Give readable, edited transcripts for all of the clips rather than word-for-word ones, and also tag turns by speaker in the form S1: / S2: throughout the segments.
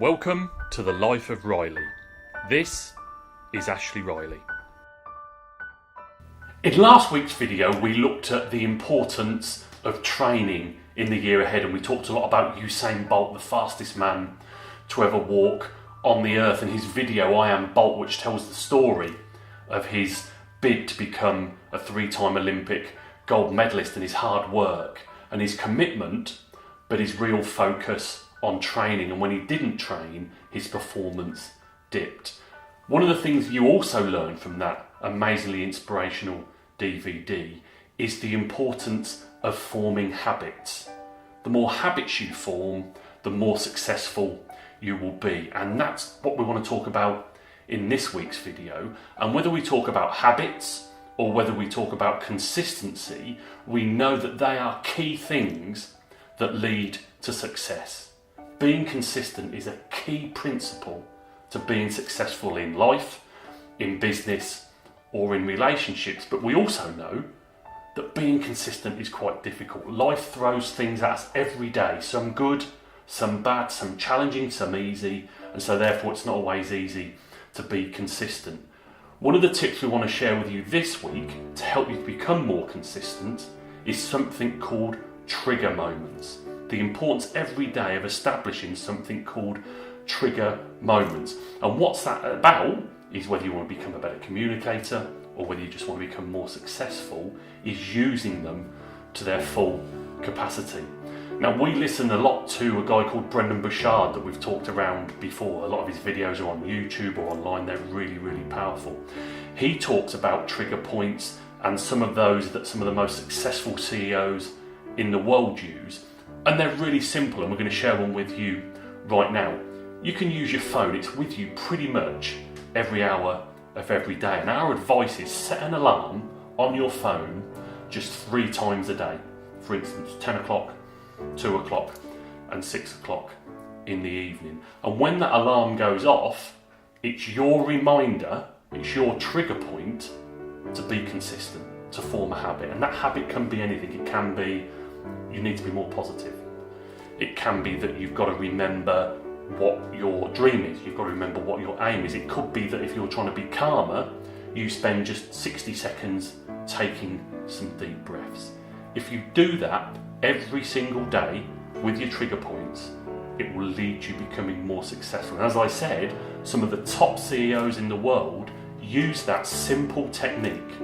S1: Welcome to the Life of Riley. This is Ashley Riley. In last week's video we looked at the importance of training in the year ahead, and we talked a lot about Usain Bolt, the fastest man to ever walk on the earth, and his video I Am Bolt, which tells the story of his bid to become a three-time Olympic gold medalist and his hard work and his commitment, but his real focus on training. And when he didn't train, his performance dipped. One of the things you also learn from that amazingly inspirational DVD is the importance of forming habits. The more habits you form, the more successful you will be. And that's what we want to talk about in this week's video. And whether we talk about habits or whether we talk about consistency, we know that they are key things that lead to success. Being consistent is a key principle to being successful in life, in business, or in relationships. But we also know that being consistent is quite difficult. Life throws things at us every day, some good, some bad, some challenging, some easy, and so therefore it's not always easy to be consistent. One of the tips we want to share with you this week to help you become more consistent is something called trigger moments. The importance every day of establishing something called trigger moments. And what's that about is whether you want to become a better communicator or whether you just want to become more successful, is using them to their full capacity. Now, we listen a lot to a guy called Brendon Burchard that we've talked around before. A lot of his videos are on YouTube or online. They're really, really powerful. He talks about trigger points and some of those that some of the most successful CEOs in the world use. And they're really simple, and we're going to share one with you right now. You can use your phone. It's with you pretty much every hour of every day. And our advice is set an alarm on your phone just 3 times a day. For instance, 10 o'clock, 2 o'clock and 6 o'clock in the evening. And when that alarm goes off, it's your reminder, it's your trigger point to be consistent, to form a habit. And that habit can be anything. It can be you need to be more positive. It can be that you've got to remember what your dream is. You've got to remember what your aim is. It could be that if you're trying to be calmer, you spend just 60 seconds taking some deep breaths. If you do that every single day with your trigger points, it will lead you becoming more successful. And as I said, some of the top CEOs in the world use that simple technique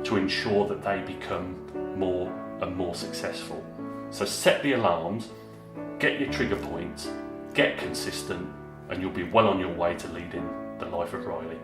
S1: to ensure that they become more and more successful. So set the alarms, get your trigger points, get consistent, and you'll be well on your way to leading the life of Riley.